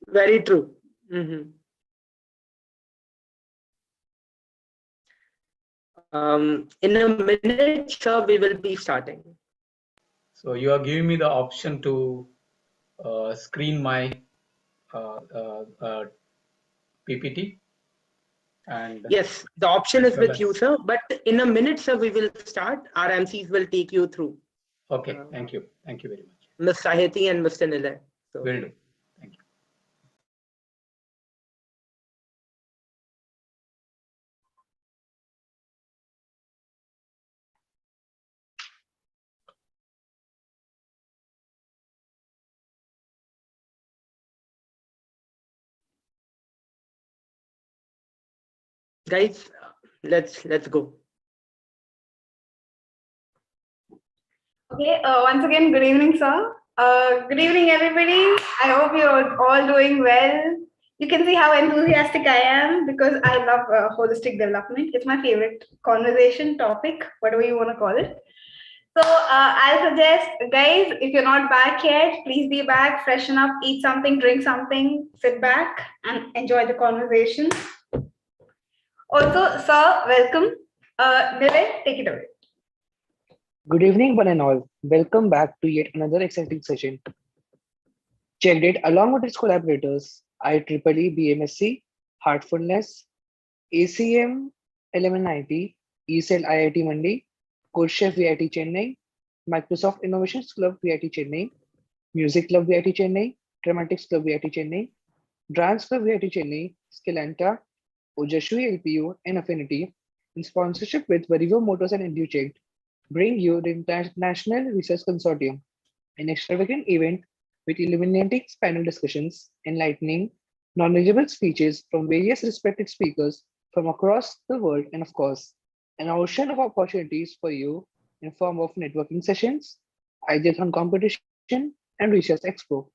Very true. Mhm. In a minute, sir, we will be starting. So you are giving me the option to screen my PPT and Yes, the option as is well with you, as. sir. But in a minute, sir, we will start. Our MCs will take you through. Okay, thank you very much. Ms. Sahiti and Mr. Nilay. So, Will do. Thank you. guys, let's go. Okay, once again, good evening, sir. Good evening, everybody. I hope you're all doing well. You can see how enthusiastic I am because I love holistic development. It's my favorite conversation topic, whatever you want to call it. So I'll suggest, guys, if you're not back yet, please be back, freshen up, eat something, drink something, sit back, and enjoy the conversation. Also, sir, welcome. Nilay, take it away. Good evening, one and all. Welcome back to yet another exciting session. Checked it along with its collaborators IEEE BMSC, Heartfulness, ACM 1190, ECEL IIT Mandi, CodeChef VIT Chennai, Microsoft Innovations Club VIT Chennai, Music Club VIT Chennai, Dramatics Club VIT Chennai, Dance Club VIT Chennai, Skillanta, Ojashwi LPU, and Affinity, in sponsorship with Varivo Motors and EduChecked, bring you the International Research Consortium, an extravagant event with illuminating panel discussions, enlightening, knowledgeable speeches from various respected speakers from across the world, and of course, an ocean of opportunities for you in form of networking sessions, ideathon competition, and research expo.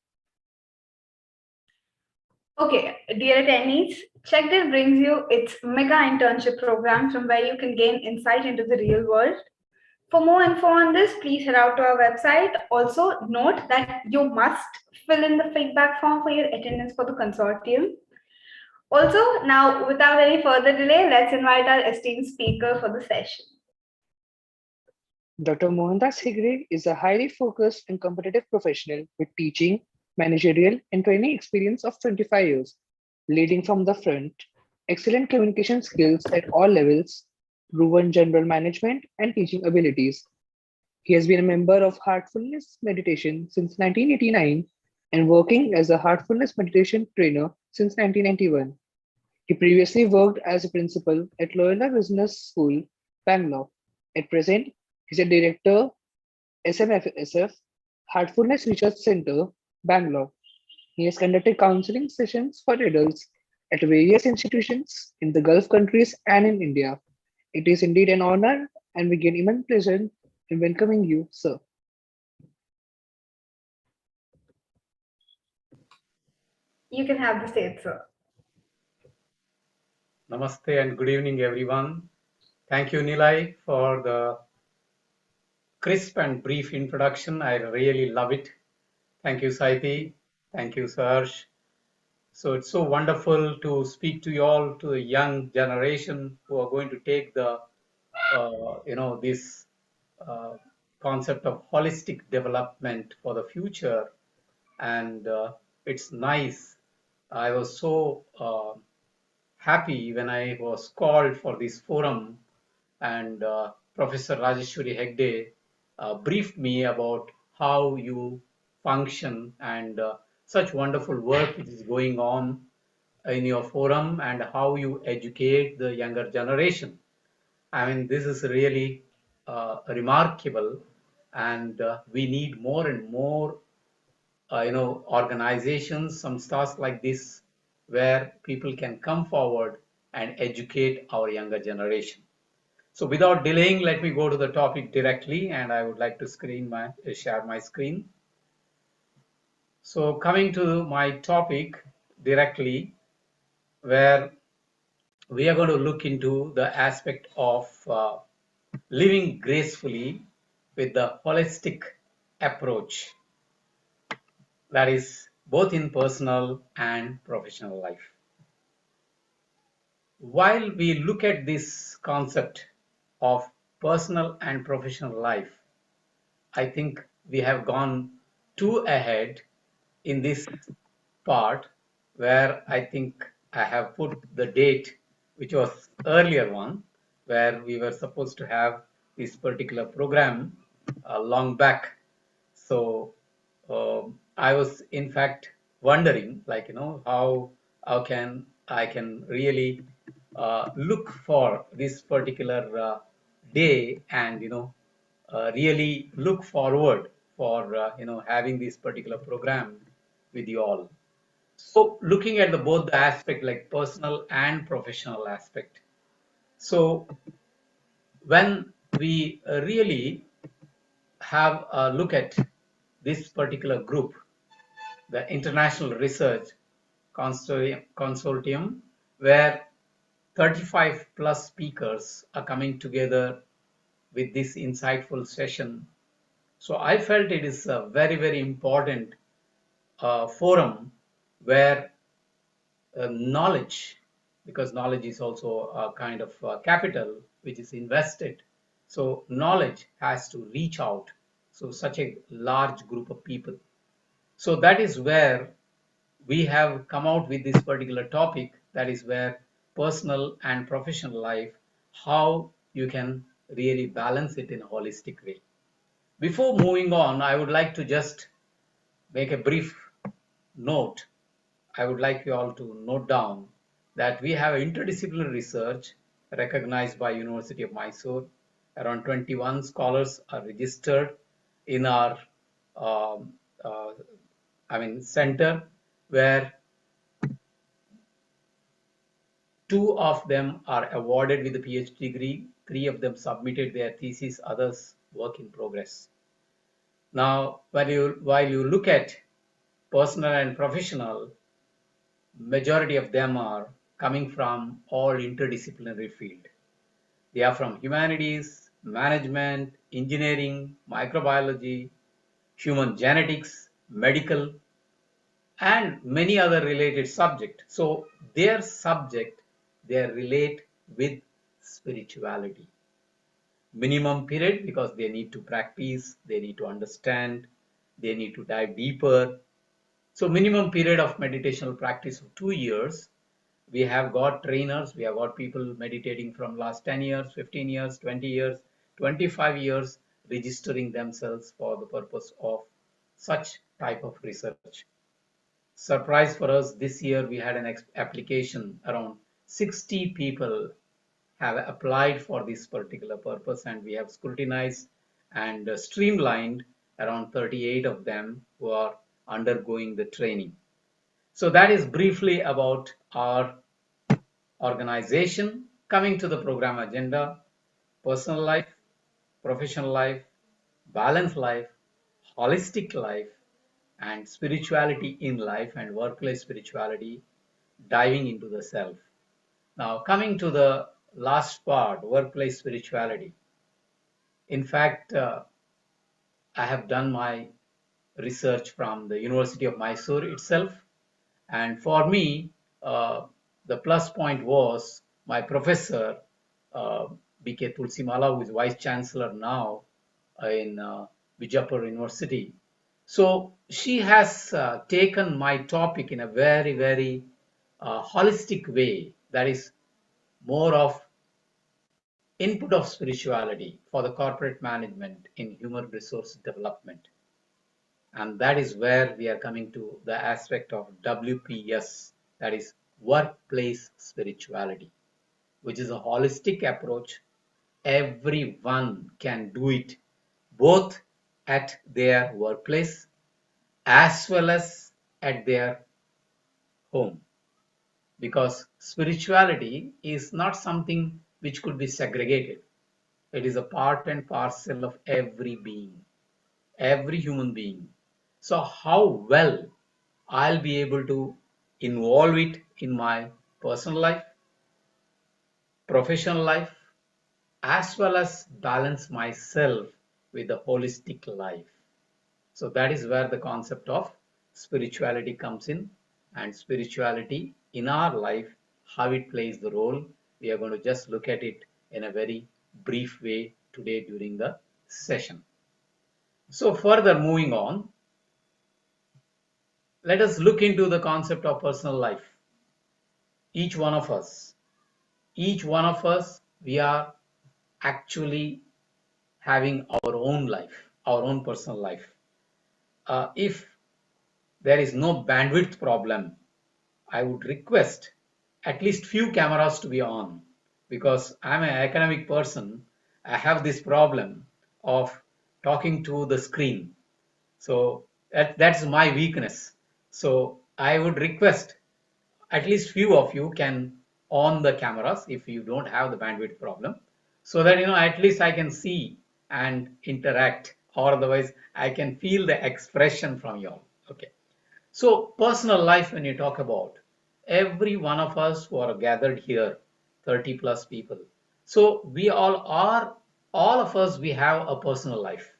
Okay, dear attendees, CheckDit brings you its mega internship program from where you can gain insight into the real world. For more info on this, please head out to our website. Also, note that you must fill in the feedback form for your attendance for the consortium. Also, now, without any further delay, let's invite our esteemed speaker for the session. Dr. Mohandas Hegde is a highly focused and competitive professional with teaching, managerial, and training experience of 25 years, leading from the front, excellent communication skills at all levels, proven general management and teaching abilities. He has been a member of Heartfulness Meditation since 1989 and working as a Heartfulness Meditation trainer since 1991. He previously worked as a principal at Loyola Business School, Bangalore. At present, he's a director, SMFSF, Heartfulness Research Center, Bangalore. He has conducted counseling sessions for adults at various institutions in the Gulf countries and in India. It is indeed an honor, and we gain immense pleasure in welcoming you, sir. You can have the stage, sir. Namaste and good evening, everyone. Thank you, Nilay, for the crisp and brief introduction. I really love it. Thank you, Saiti. Thank you, Sarsh. So it's so wonderful to speak to you all, to the young generation who are going to take the, this concept of holistic development for the future. And it's nice. I was so happy when I was called for this forum, and Professor Rajeshwari Hegde briefed me about how you function and such wonderful work which is going on in your forum and how you educate the younger generation. I mean, this is really remarkable, and we need more and more, organizations, some stars like this, where people can come forward and educate our younger generation. So without delaying, let me go to the topic directly, and I would like to share my screen. So coming to my topic directly, where we are going to look into the aspect of living gracefully with the holistic approach. That is both in personal and professional life. While we look at this concept of personal and professional life, I think we have gone too ahead in this part where I think I have put the date, which was earlier one, where we were supposed to have this particular program long back. So I was in fact wondering, like, how can I can really look for this particular day and really look forward for having this particular program with you all. So looking at the both the aspect, like personal and professional aspect. So when we really have a look at this particular group, the International Research Consortium, where 35 plus speakers are coming together with this insightful session. So I felt it is a very, very important forum where knowledge, because knowledge is also a kind of capital which is invested. So knowledge has to reach out. So such a large group of people. So that is where we have come out with this particular topic. That is where personal and professional life, how you can really balance it in a holistic way. Before moving on, I would like to just make a brief note. I would like you all to note down that we have interdisciplinary research recognized by University of Mysore. Around 21 scholars are registered in our um, uh, center, where 2 of them are awarded with a PhD degree, 3 of them submitted their thesis, others work in progress. Now, while you look at personal and professional, majority of them are coming from all interdisciplinary field. They are from humanities, management, engineering, microbiology, human genetics, medical, and many other related subjects. So their subject, they relate with spirituality. Minimum period, because they need to practice, they need to understand, they need to dive deeper. So minimum period of meditational practice of 2 years. We have got trainers, we have got people meditating from last 10 years, 15 years, 20 years, 25 years, registering themselves for the purpose of such type of research. Surprise for us, this year we had an application. Around 60 people have applied for this particular purpose, and we have scrutinized and streamlined around 38 of them who are undergoing the training. So that is briefly about our organization. Coming to the program agenda: personal life, professional life, balanced life, holistic life, and spirituality in life and workplace spirituality, diving into the self. Now, coming to the last part, workplace spirituality. In fact, I have done my research from the University of Mysore itself. And for me, the plus point was my professor, B.K. Tulsimala, who is Vice Chancellor now in Bijapur University. So she has taken my topic in a very, very holistic way. That is more of input of spirituality for the corporate management in human resource development. And that is where we are coming to the aspect of WPS, that is workplace spirituality, which is a holistic approach. Everyone can do it, both at their workplace as well as at their home. Because spirituality is not something which could be segregated. It is a part and parcel of every being, every human being. So how well I'll be able to involve it in my personal life, professional life, as well as balance myself with the holistic life. So that is where the concept of spirituality comes in, and spirituality in our life, how it plays the role. We are going to just look at it in a very brief way today during the session. So further moving on, let us look into the concept of personal life. Each one of us, we are actually having our own life, our own personal life. If there is no bandwidth problem, I would request at least few cameras to be on, because I'm an academic person. I have this problem of talking to the screen. So that's my weakness. So I would request at least few of you can on the cameras if you don't have the bandwidth problem, so that at least I can see and interact, or otherwise I can feel the expression from you all. Okay. So personal life, when you talk about every one of us who are gathered here, 30 plus people. So we all of us, we have a personal life.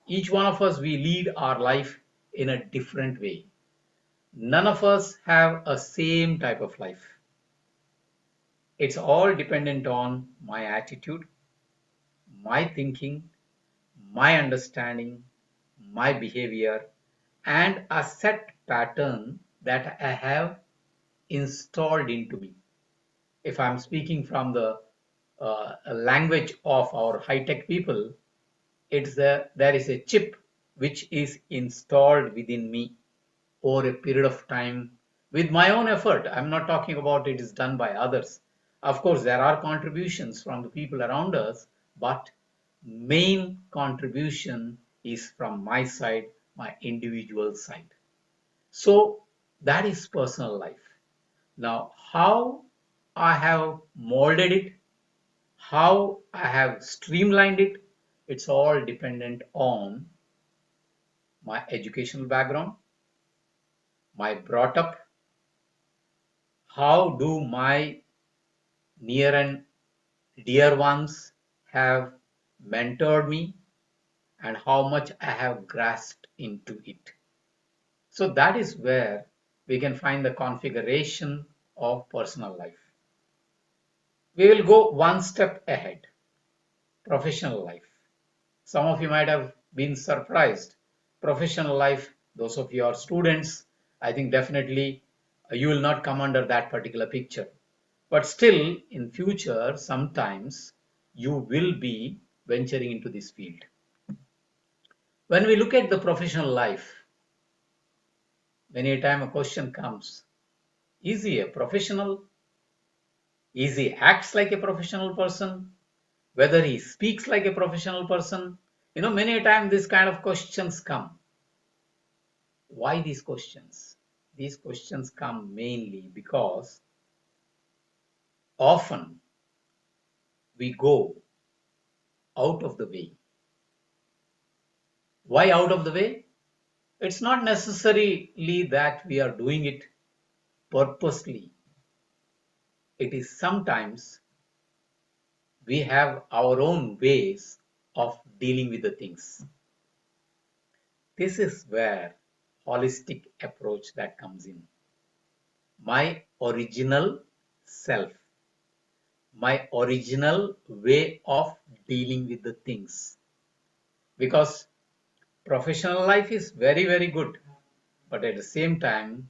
Each one of us, we lead our life in a different way. None of us have a same type of life. It's all dependent on my attitude, my thinking, my understanding, my behavior, and a set pattern that I have installed into me. If I'm speaking from the language of our high-tech people, there is a chip which is installed within me over a period of time with my own effort. I'm not talking about it is done by others. Of course, there are contributions from the people around us, but main contribution is from my side, my individual side. So that is personal life. Now, how I have molded it, how I have streamlined it, it's all dependent on my educational background, my brought up, how do my near and dear ones have mentored me, and how much I have grasped into it. So that is where we can find the configuration of personal life. We will go one step ahead. Professional life. Some of you might have been surprised. Professional life, those of you are students, I think definitely you will not come under that particular picture. But still, in future, sometimes you will be venturing into this field. When we look at the professional life, many a time a question comes, is he a professional? Is he acts like a professional person? Whether he speaks like a professional person? Many a time these kind of questions come. Why these questions? These questions come mainly because often we go out of the way. Why out of the way? It's not necessarily that we are doing it purposely. It is sometimes we have our own ways of dealing with the things. This is where holistic approach that comes in. My original self, my original way of dealing with the things. Because professional life is very, very good, but at the same time,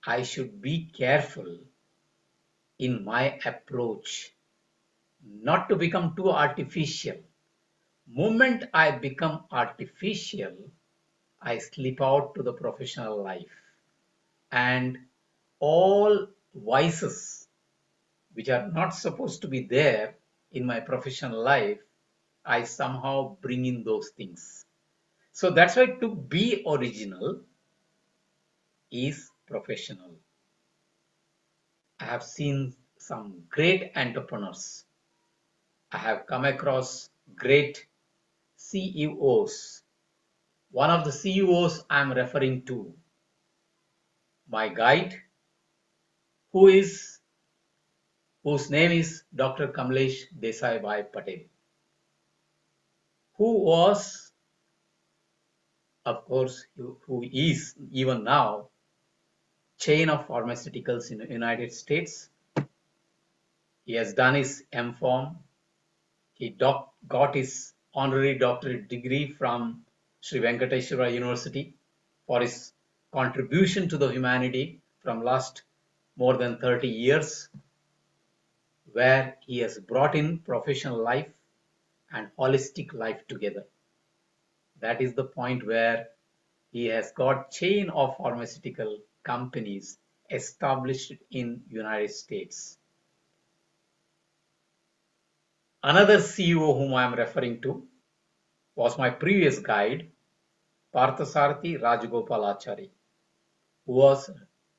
I should be careful in my approach, not to become too artificial. Moment I become artificial, I slip out to the professional life, and all vices which are not supposed to be there in my professional life, I somehow bring in those things. So that's why to be original is professional. I have seen some great entrepreneurs. I have come across great CEOs. One of the CEOs I'm referring to, my guide, whose name is Dr. Kamlesh Desai Bhai Patel, who was of course, who is even now chain of pharmaceuticals in the United States. He has done his M.Pharm. He got his honorary doctorate degree from Sri Venkateswara University for his contribution to the humanity from last more than 30 years, where he has brought in professional life and holistic life together. That is the point where he has got chain of pharmaceutical companies established in United States. Another CEO whom I am referring to was my previous guide, Parthasarathi Rajagopalachari, who was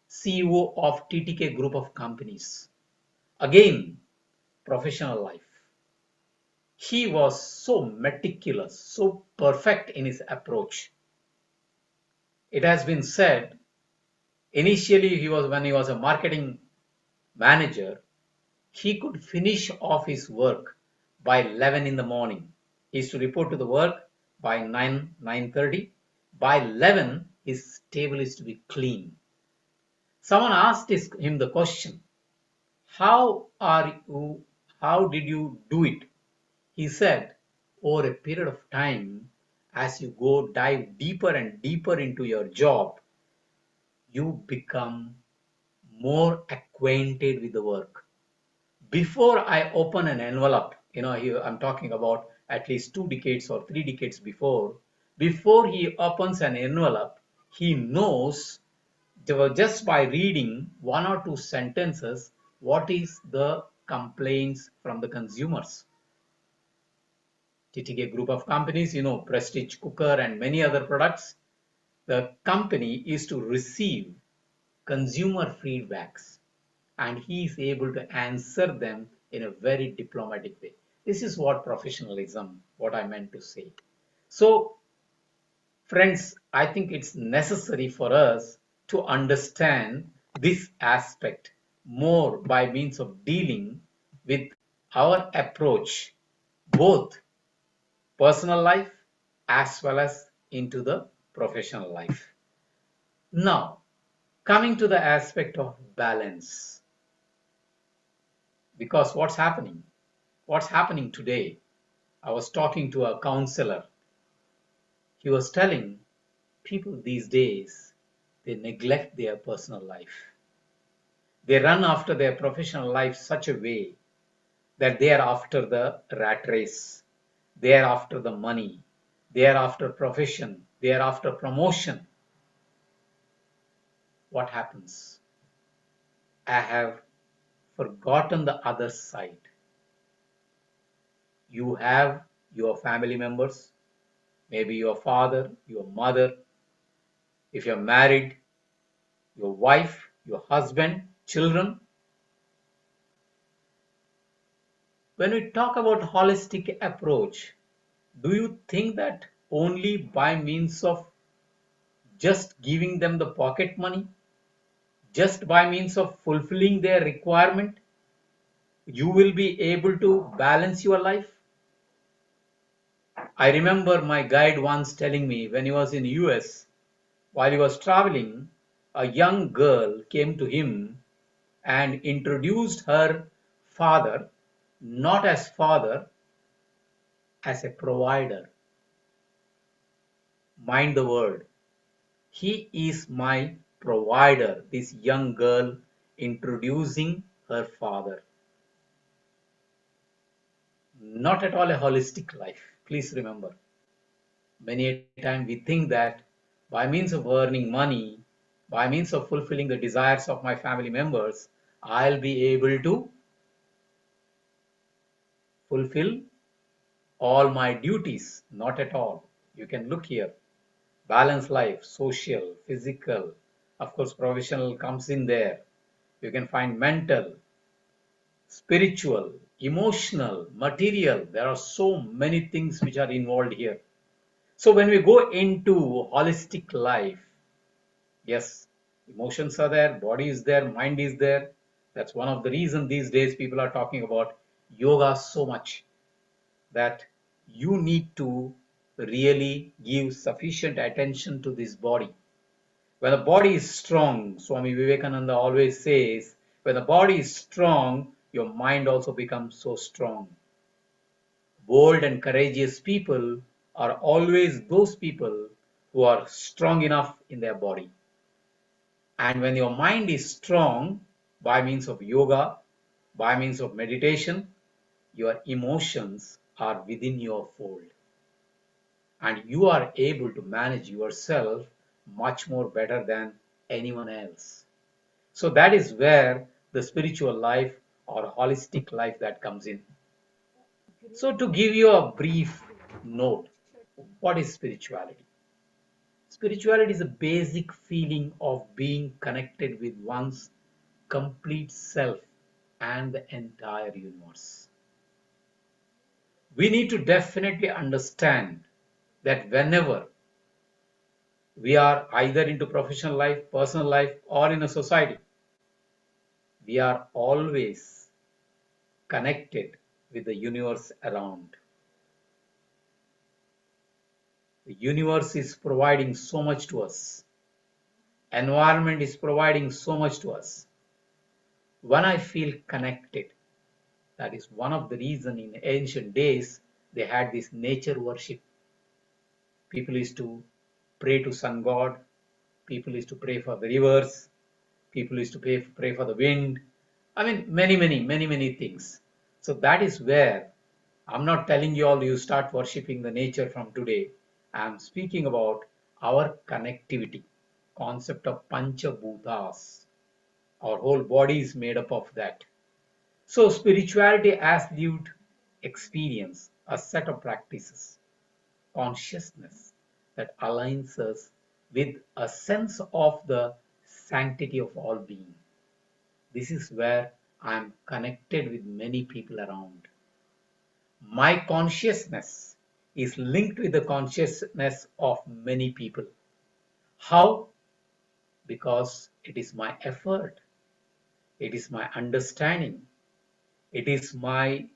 CEO of TTK Group of Companies. Again, professional life. He was so meticulous, so perfect in his approach. It has been said, initially when he was a marketing manager, he could finish off his work by 11 in the morning. He used to report to the work by 9:30. By 11, his table is to be clean. Someone asked him the question, how did you do it? He said, over a period of time, as you go dive deeper and deeper into your job, you become more acquainted with the work. Before I open an envelope, here I'm talking about at least 2 decades or 3 decades before he opens an envelope, he knows just by reading 1 or 2 sentences what is the complaints from the consumers. TTK Group of Companies, Prestige Cooker and many other products. The company is to receive consumer feedbacks, and he is able to answer them in a very diplomatic way. This is what professionalism, what I meant to say. So, friends, I think it's necessary for us to understand this aspect more by means of dealing with our approach, both personal life as well as into the professional life. Now, coming to the aspect of balance, because what's happening today, I was talking to a counselor. He was telling people these days, they neglect their personal life. They run after their professional life such a way that they are after the rat race. They are after the money. They are after profession. They are after promotion. What happens? I have forgotten the other side. You have your family members, maybe your father, your mother, if you're married, your wife, your husband, children. When we talk about holistic approach, do you think that only by means of just giving them the pocket money, just by means of fulfilling their requirement, you will be able to balance your life? I remember my guide once telling me when he was in US, while he was traveling, a young girl came to him and introduced her father, not as father, as a provider. Mind the word. He is my provider, this young girl introducing her father. Not at all a holistic life. Please remember. Many a time we think that by means of earning money, by means of fulfilling the desires of my family members, I'll be able to fulfill all my duties. Not at all. You can look here. Balance life, social, physical, of course, professional comes in there. You can find mental, spiritual, emotional, material. There are so many things which are involved here. So when we go into holistic life, yes, emotions are there, body is there, mind is there. That's one of the reasons these days people are talking about yoga so much, that you need to really give sufficient attention to this body. When the body is strong, Swami Vivekananda always says, when the body is strong, your mind also becomes so strong. Bold and courageous people are always those people who are strong enough in their body. And when your mind is strong by means of yoga, by means of meditation, your emotions are within your fold. And you are able to manage yourself much more better than anyone else. So that is where the spiritual life or holistic life that comes in. So to give you a brief note, what is spirituality? Spirituality is a basic feeling of being connected with one's complete self and the entire universe. We need to definitely understand that whenever we are either into professional life, personal life, or in a society, we are always connected with the universe around. The universe is providing so much to us. Environment is providing so much to us. When I feel connected, that is one of the reasons in ancient days they had this nature worship. People used to pray to sun god, people used to pray for the rivers, people used to pray for the wind. I mean, many things. So that is where I'm not telling you all you start worshipping the nature from today. I'm speaking about our connectivity, concept of Pancha Bhutas. Our whole body is made up of that. So spirituality as lived experience, a set of practices, consciousness that aligns us with a sense of the sanctity of all being. This is where I am connected with many people around. My consciousness is linked with the consciousness of many people. How? Because it is my effort, it is my understanding, it is my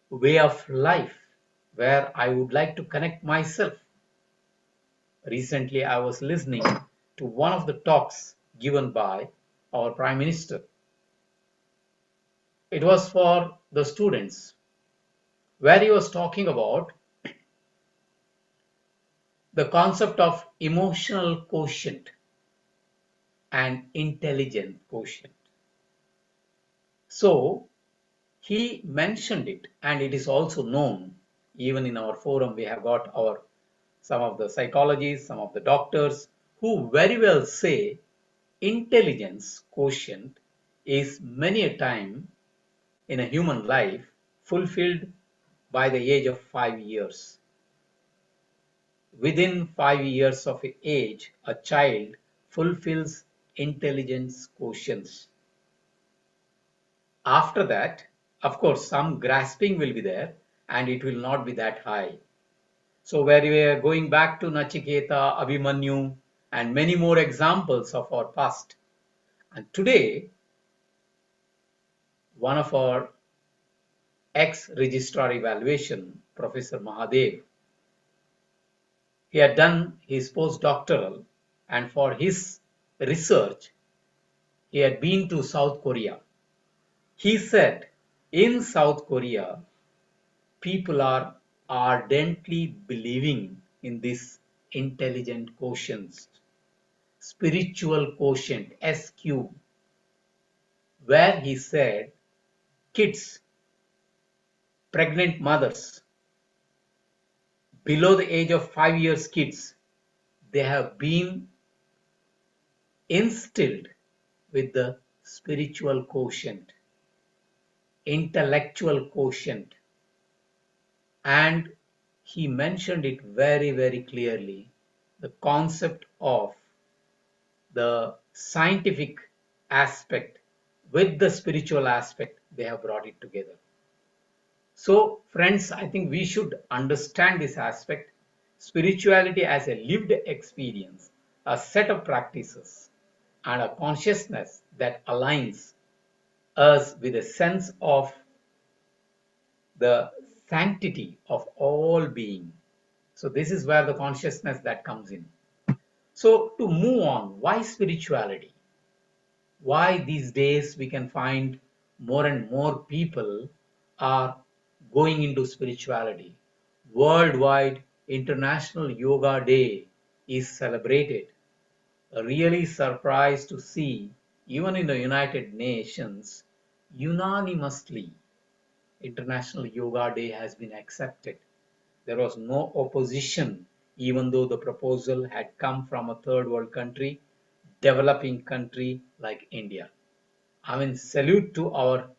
way of life where I would like to connect myself. Recently, I was listening to one of the talks given by our Prime Minister. It was for the students, where he was talking about the concept of emotional quotient and intelligent quotient. So he mentioned it, and it is also known. Even in our forum, we have got some of the psychologists, some of the doctors who very well say intelligence quotient is many a time in a human life fulfilled by the age of 5 years. Within 5 years of age, a child fulfills intelligence quotients. After that, of course, some grasping will be there and it will not be that high. So where we are going back to Nachiketa, Abhimanyu, and many more examples of our past. And today, one of our ex-registrar evaluation, Professor Mahadev, he had done his postdoctoral, and for his research, he had been to South Korea. He said, in South Korea, people are ardently believing in this intelligent quotient, spiritual quotient, SQ, where he said kids, pregnant mothers, below the age of 5 years kids, they have been instilled with the spiritual quotient, intellectual quotient. And he mentioned it very clearly, the concept of the scientific aspect with the spiritual aspect, they have brought it together. So friends, I think we should understand this aspect, spirituality as a lived experience, a set of practices, and a consciousness that aligns us with a sense of the sanctity of all being. So this is where the consciousness that comes in. So to move on, why spirituality? Why these days we can find more and more people are going into spirituality. Worldwide International Yoga Day is celebrated. Really surprised to see, even in the United Nations, unanimously, International Yoga Day has been accepted. There was no opposition, even though the proposal had come from a third world country, developing country like India. I mean, salute to our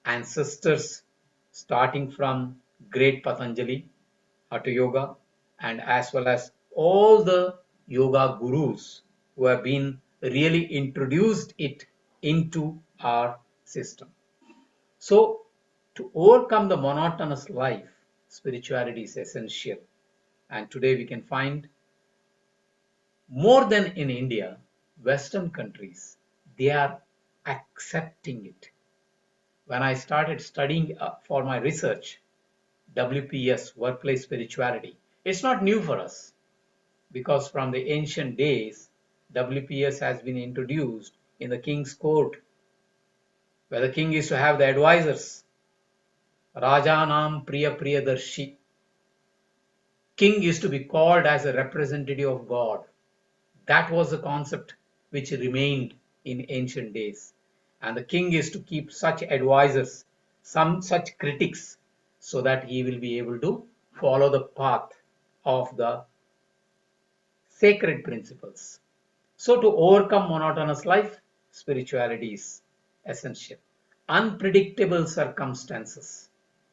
ancestors, starting from great Patanjali, Hatha Yoga, and as well as all the yoga gurus who have been really introduced it into our system. So, to overcome the monotonous life, spirituality is essential. And today we can find more than in India, Western countries, they are accepting it. When I started studying for my research, WPS, workplace spirituality, it's not new for us because from the ancient days, WPS has been introduced in the king's court, where the king is to have the advisors. Rajanam Priya Priyadarshi. King is to be called as a representative of God. That was the concept which remained in ancient days. And the king is to keep such advisors, some such critics, so that he will be able to follow the path of the sacred principles. So, to overcome monotonous life, spirituality is essential. Unpredictable circumstances.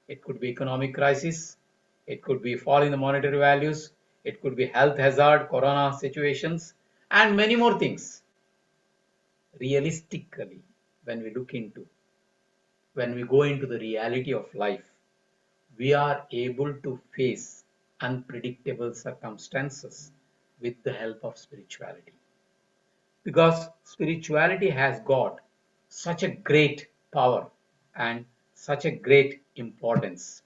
It could be economic crisis, it could be fall in the monetary values, it could be health hazard, corona situations, and many more things. Realistically, when we go into the reality of life, we are able to face unpredictable circumstances with the help of spirituality. Because spirituality has got such a great power and such a great importance.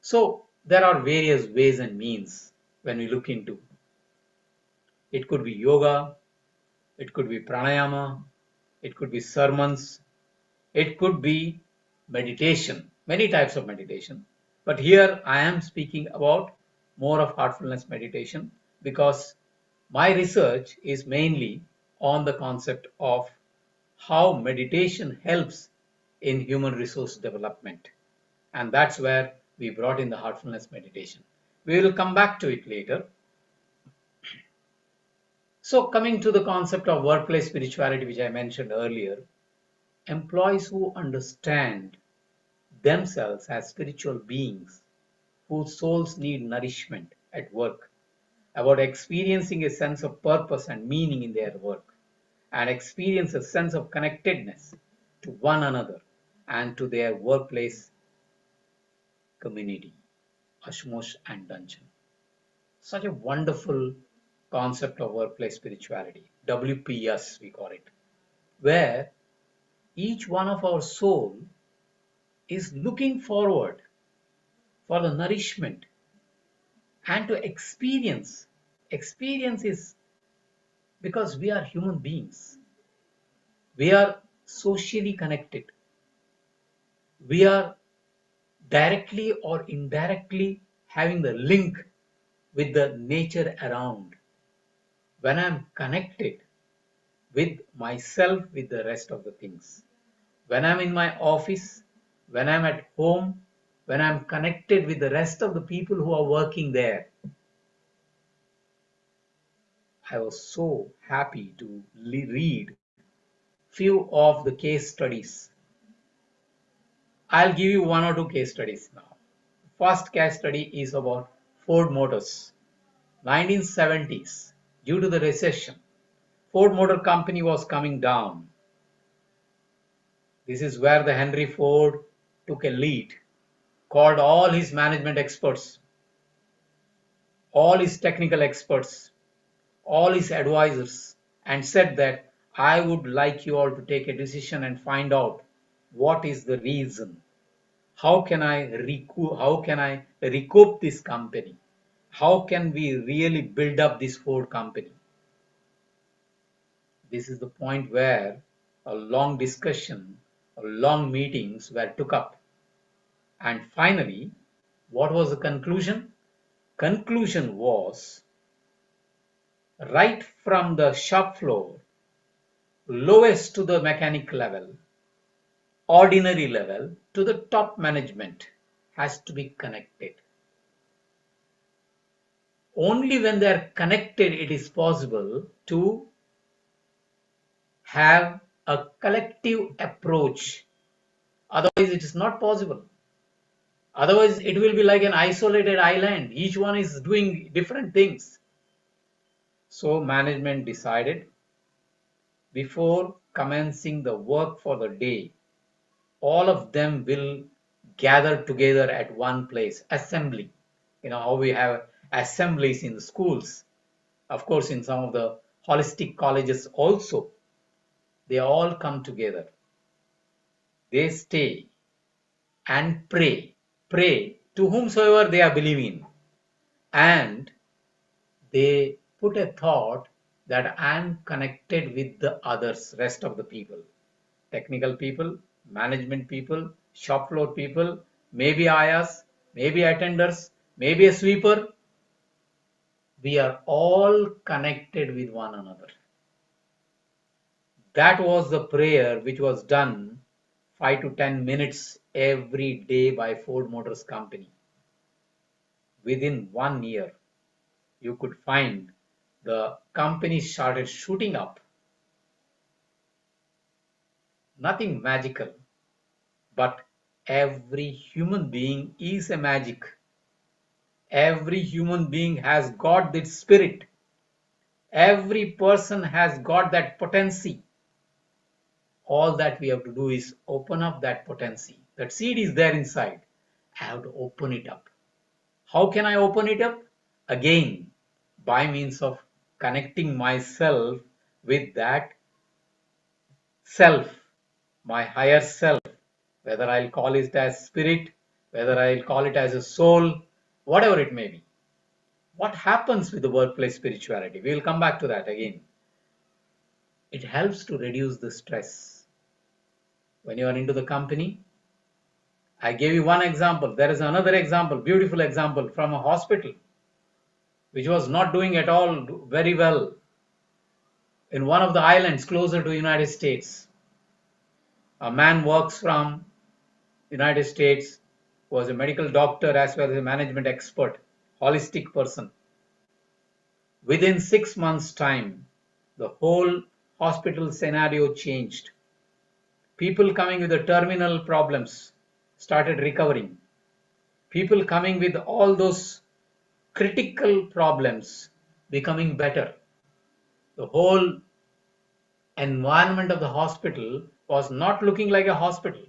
So there are various ways and means when we look into. It could be yoga, it could be pranayama, it could be sermons, it could be meditation, many types of meditation. But here I am speaking about more of heartfulness meditation because my research is mainly on the concept of how meditation helps in human resource development. And that's where we brought in the heartfulness meditation. We will come back to it later. So coming to the concept of workplace spirituality, which I mentioned earlier, employees who understand themselves as spiritual beings whose souls need nourishment at work, about experiencing a sense of purpose and meaning in their work, and experience a sense of connectedness to one another and to their workplace community, Ashmosh and Dungeon. Such a wonderful concept of workplace spirituality, WPS we call it, where each one of our soul is looking forward for the nourishment and to experience. Experience is because we are human beings. We are socially connected. We are directly or indirectly having the link with the nature around. When I'm connected with myself, with the rest of the things, when I'm in my office, when I'm at home, when I'm connected with the rest of the people who are working there, I was so happy to read few of the case studies. I'll give you one or two case studies now. First case study is about Ford Motors. 1970s, due to the recession, Ford Motor Company was coming down. This is where the Henry Ford took a lead, called all his management experts, all his technical experts, all his advisors, and said that I would like you all to take a decision and find out what is the reason. How can I recoup this company? how can we really build up this Ford company? This is the point where a long discussion, or long meetings were took up. And finally, what was the conclusion? Conclusion was right from the shop floor, lowest to the mechanic level, ordinary level, to the top management has to be connected. Only when they are connected, it is possible to have a collective approach. Otherwise, it is not possible. Otherwise, it will be like an isolated island. Each one is doing different things. So management decided before commencing the work for the day, all of them will gather together at one place, assembly. You know how we have assemblies in the schools. Of course, in some of the holistic colleges also, they all come together. They stay and pray to whomsoever they are believing, and they put a thought that I am connected with the others, rest of the people, technical people, management people, shop floor people, maybe ayas, maybe attenders, maybe a sweeper. We are all connected with one another. That was the prayer which was done 5 to 10 minutes every day by Ford Motors Company. Within 1 year, you could find the company started shooting up. Nothing magical, but every human being is a magic. Every human being has got that spirit. Every person has got that potency. All that we have to do is open up that potency. That seed is there inside. I have to open it up. How can I open it up? Again, by means of connecting myself with that self, my higher self, whether I'll call it as spirit, whether I'll call it as a soul, whatever it may be. What happens with the workplace spirituality? We will come back to that again. It helps to reduce the stress. When you are into the company, I gave you one example. There is another example, beautiful example from a hospital, which was not doing at all very well in one of the islands closer to United States. A man works from United States, was a medical doctor as well as a management expert, holistic person. Within 6 months' time, the whole hospital scenario changed. People coming with the terminal problems started recovering. People coming with all those critical problems becoming better. The whole environment of the hospital was not looking like a hospital.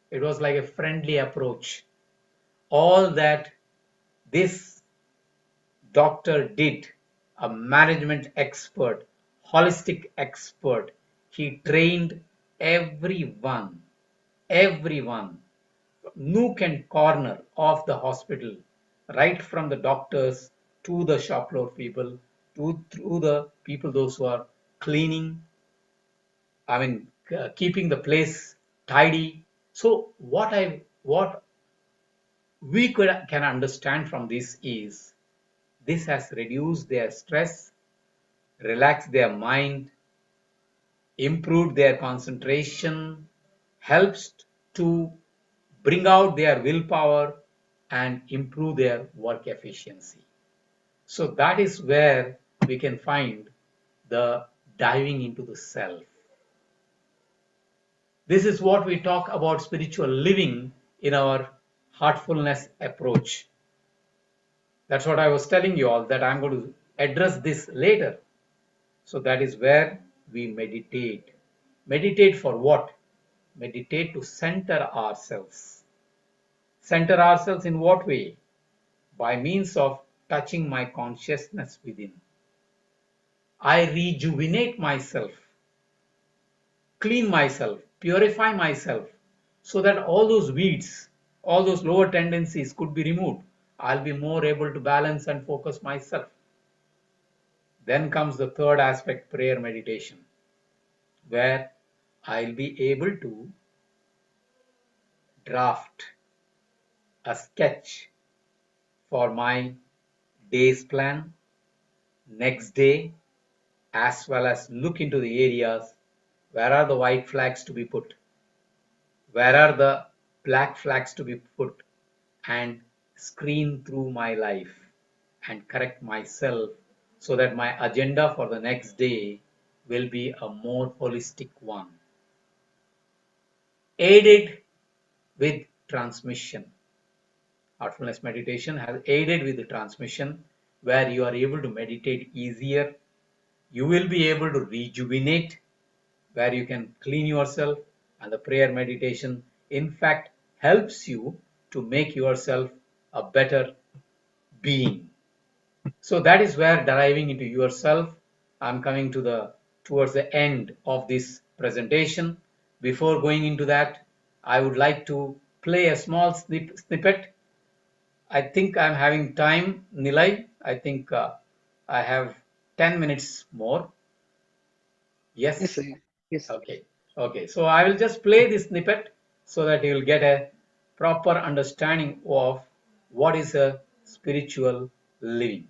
It was like a friendly approach. All that this doctor did, a management expert, holistic expert, he trained everyone, nook and corner of the hospital, right from the doctors to the shop floor people, to the people, those who are cleaning, keeping the place tidy. So what we can understand from this is this has reduced their stress, relaxed their mind, improved their concentration, helps to bring out their willpower and improve their work efficiency. So that is where we can find the diving into the self. This is what we talk about spiritual living in our heartfulness approach. That's what I was telling you all, that I'm going to address this later. So that is where we meditate. Meditate for what? Meditate to center ourselves. Center ourselves in what way? By means of touching my consciousness within. I rejuvenate myself, clean myself, purify myself, so that all those weeds, all those lower tendencies could be removed. I'll be more able to balance and focus myself. Then comes the third aspect, prayer meditation, where I'll be able to draft a sketch for my day's plan, next day, as well as look into the areas where are the white flags to be put, where are the black flags to be put, and screen through my life and correct myself so that my agenda for the next day will be a more holistic one, aided with transmission. Heartfulness meditation has aided with the transmission, where you are able to meditate easier. You will be able to rejuvenate, where you can clean yourself, and the prayer meditation in fact helps you to make yourself a better being. So that is where diving into yourself, I'm coming to towards the end of this presentation. Before going into that, I would like to play a small snippet. I think I'm having time, Nilay. I think I have 10 minutes more. Yes? Yes, sir. Yes. Okay. Okay. So I will just play this snippet so that you will get a proper understanding of what is a spiritual living.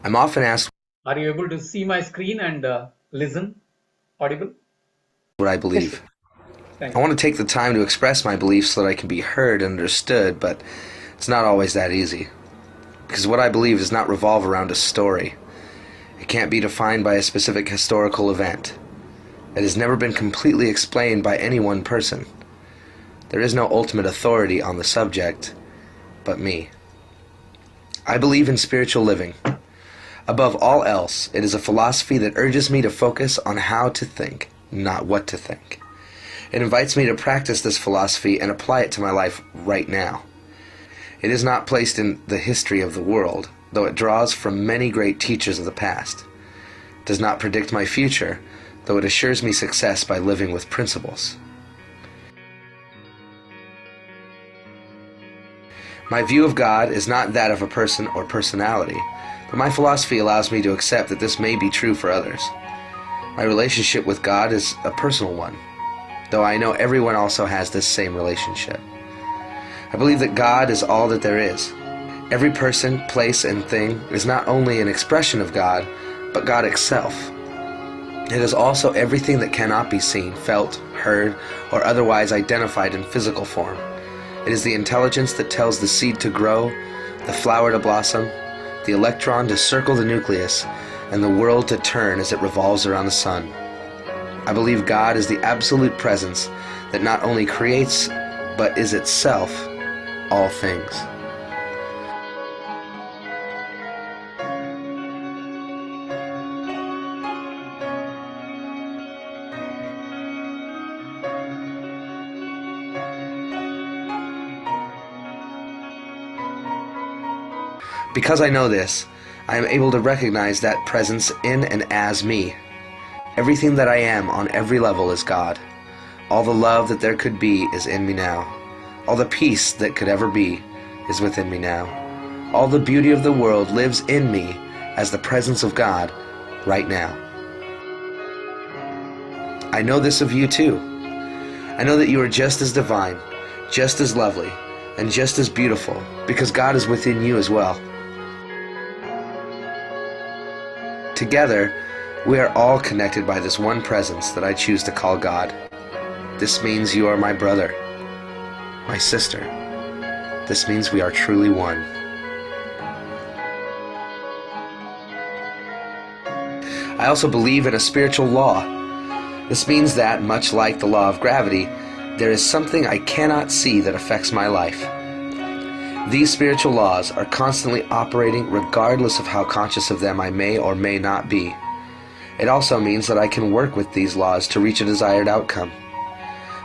I'm often asked Are you able to see my screen and listen? Audible? what I Yes, believe. sir. Thank I you. want to take the time to express my beliefs so that I can be heard and understood, but it's not always that easy. Because what I believe does not revolve around a story. It can't be defined by a specific historical event. It has never been completely explained by any one person. There is no ultimate authority on the subject but me. I believe in spiritual living. Above all else, it is a philosophy that urges me to focus on how to think, not what to think. It invites me to practice this philosophy and apply it to my life right now. It is not placed in the history of the world, though it draws from many great teachers of the past. It does not predict my future, though it assures me success by living with principles. My view of God is not that of a person or personality, but my philosophy allows me to accept that this may be true for others. My relationship with God is a personal one, though I know everyone also has this same relationship. I believe that God is all that there is. Every person, place, and thing is not only an expression of God, but God itself. It is also everything that cannot be seen, felt, heard, or otherwise identified in physical form. It is the intelligence that tells the seed to grow, the flower to blossom, the electron to circle the nucleus, and the world to turn as it revolves around the sun. I believe God is the absolute presence that not only creates, but is itself all things. Because I know this, I am able to recognize that presence in and as me. Everything that I am on every level is God. All the love that there could be is in me now. All the peace that could ever be is within me now. All the beauty of the world lives in me as the presence of God right now. I know this of you too. I know that you are just as divine, just as lovely, and just as beautiful, because God is within you as well. Together, we are all connected by this one presence that I choose to call God. This means you are my brother, my sister. This means we are truly one. I also believe in a spiritual law. This means that, much like the law of gravity, there is something I cannot see that affects my life. These spiritual laws are constantly operating regardless of how conscious of them I may or may not be. It also means that I can work with these laws to reach a desired outcome.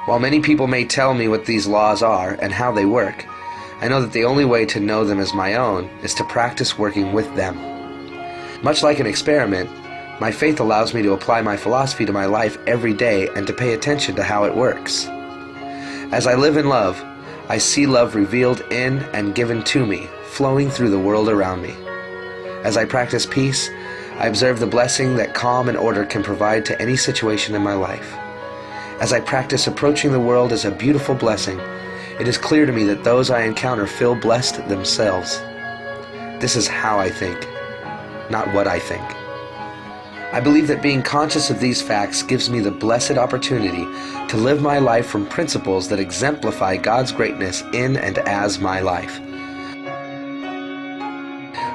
While many people may tell me what these laws are and how they work, I know that the only way to know them as my own is to practice working with them. Much like an experiment, my faith allows me to apply my philosophy to my life every day and to pay attention to how it works. As I live in love, I see love revealed in and given to me, flowing through the world around me. As I practice peace, I observe the blessing that calm and order can provide to any situation in my life. As I practice approaching the world as a beautiful blessing, it is clear to me that those I encounter feel blessed themselves. This is how I think, not what I think. I believe that being conscious of these facts gives me the blessed opportunity to live my life from principles that exemplify God's greatness in and as my life.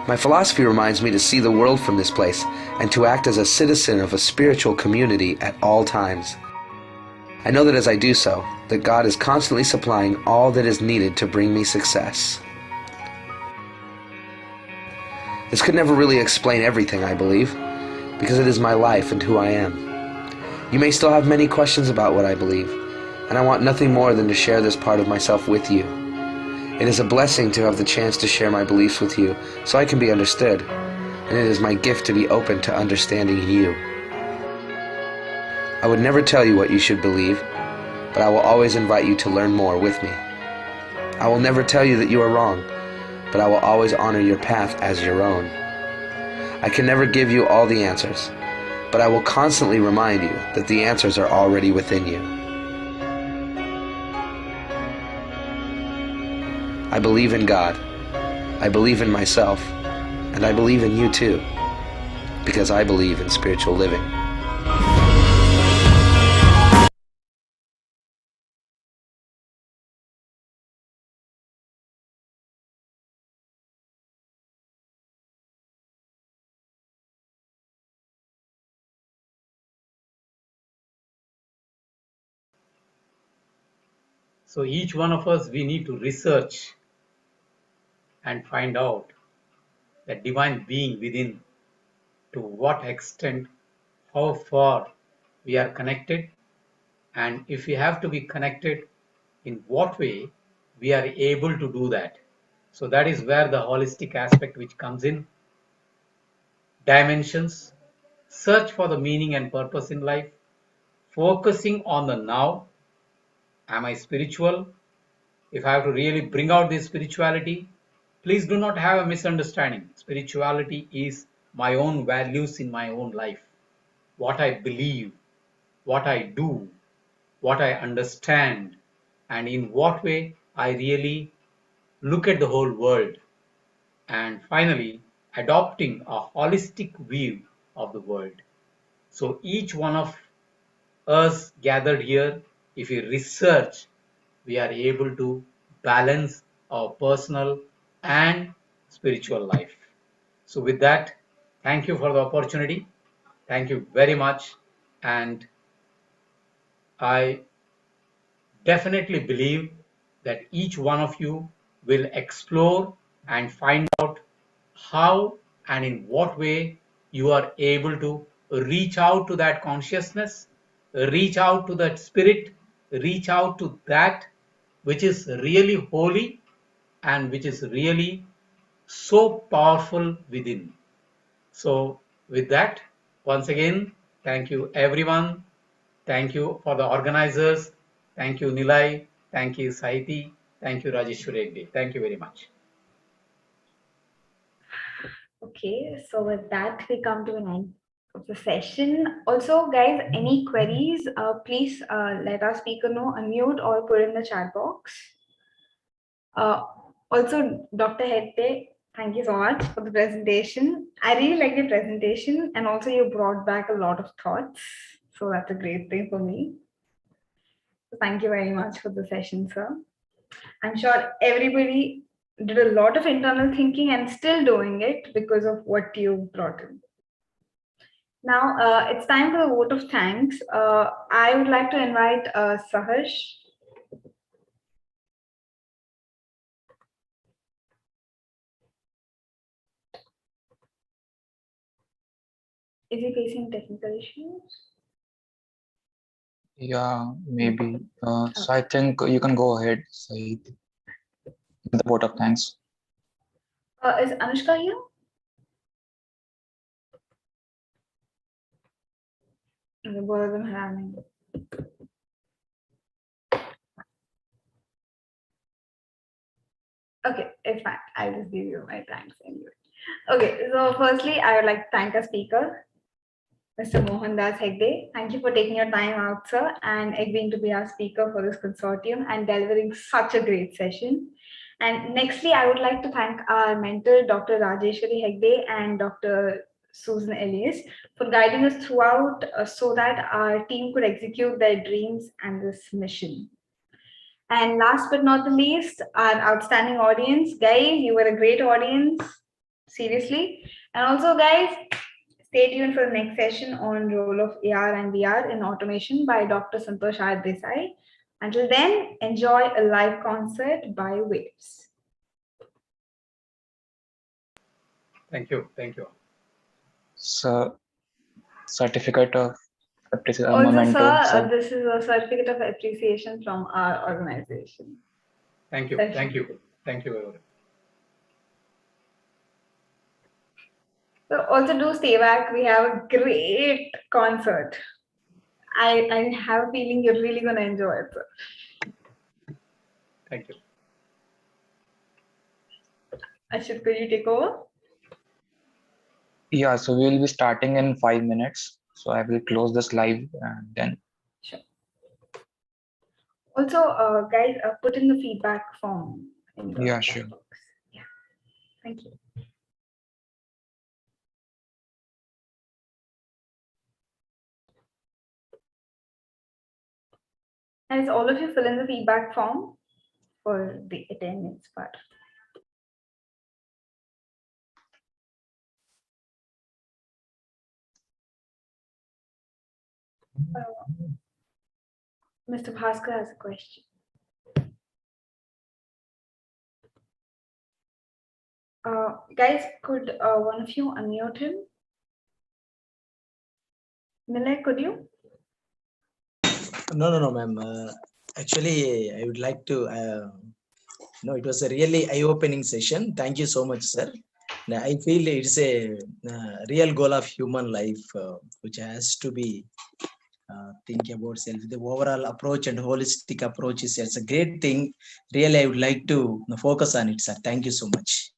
My philosophy reminds me to see the world from this place and to act as a citizen of a spiritual community at all times. I know that as I do so, that God is constantly supplying all that is needed to bring me success. This could never really explain everything, I believe, because it is my life and who I am. You may still have many questions about what I believe, and I want nothing more than to share this part of myself with you. It is a blessing to have the chance to share my beliefs with you so I can be understood, and it is my gift to be open to understanding you. I would never tell you what you should believe, but I will always invite you to learn more with me. I will never tell you that you are wrong, but I will always honor your path as your own. I can never give you all the answers, but I will constantly remind you that the answers are already within you. I believe in God, I believe in myself, and I believe in you too, because I believe in spiritual living. So each one of us, we need to research and find out the divine being within, to what extent, how far we are connected, and if we have to be connected, in what way we are able to do that. So that is where the holistic aspect which comes in. Dimensions, search for the meaning and purpose in life, focusing on the now. Am I spiritual? If I have to really bring out this spirituality, please do not have a misunderstanding. Spirituality is my own values in my own life. What I believe, what I do, what I understand, and in what way I really look at the whole world. And finally, adopting a holistic view of the world. So each one of us gathered here, if we research, we are able to balance our personal and spiritual life. So with that, thank you for the opportunity. Thank you very much. And I definitely believe that each one of you will explore and find out how and in what way you are able to reach out to that consciousness, reach out to that spirit, reach out to that which is really holy and which is really so powerful within. So with that, once again, thank you everyone. Thank you for the organizers. Thank you Nilay. Thank you Saiti. Thank you Rajeshwari Egde. Thank you very much. Okay, so with that, we come to an end of the session. Also, guys, any queries, please let our speaker know, unmute or put in the chat box. Also, Dr. Hette, thank you so much for the presentation. I really like the presentation, and also you brought back a lot of thoughts. So that's a great thing for me. So thank you very much for the session, sir. I'm sure everybody did a lot of internal thinking and still doing it because of what you brought in. Now it's time for the vote of thanks. I would like to invite Saharsh. Is he facing technical issues? Yeah, maybe. So I think you can go ahead, Saeed, with the vote of thanks. Is Anushka here? Both of them having. Okay, it's fine. I'll just give you my thanks anyway. Okay, so firstly, I would like to thank our speaker, Mr. Mohan Das Hegde. Thank you for taking your time out, sir, and agreeing to be our speaker for this consortium and delivering such a great session. And nextly, I would like to thank our mentor, Dr. Rajeshwari Hegde and Dr. Susan Elias for guiding us throughout so that our team could execute their dreams and this mission. And last but not the least, our outstanding audience. Guys, you were a great audience, seriously. And also, guys, stay tuned for the next session on role of AR and VR in automation by Dr. Santosh R. Desai. Until then, enjoy a live concert by Waves. Thank you. Thank you. So, certificate of appreciation, Also, memento. sir, this is a certificate of appreciation from our organization. Thank you. Thank you. Thank you, everyone. So also do stay back. We have a great concert. I have a feeling you're really going to enjoy it, sir. Thank you. Ashit, could you take over? Yeah, so we will be starting in 5 minutes. So I will close this live and then. Sure. Also, guys, put in the feedback form. In the Yeah, sure. box. Yeah. Thank you. And it's all of you fill in the feedback form for the attendance part. Mr. Bhaskar has a question. Guys, could one of you unmute him? Milay, could you? No, ma'am. Actually, I would like to. It was a really eye-opening session. Thank you so much, sir. Now, I feel it's a real goal of human life, which has to be think about self. The overall approach and holistic approach is it's a great thing. Really, I would like to focus on it, sir. Thank you so much.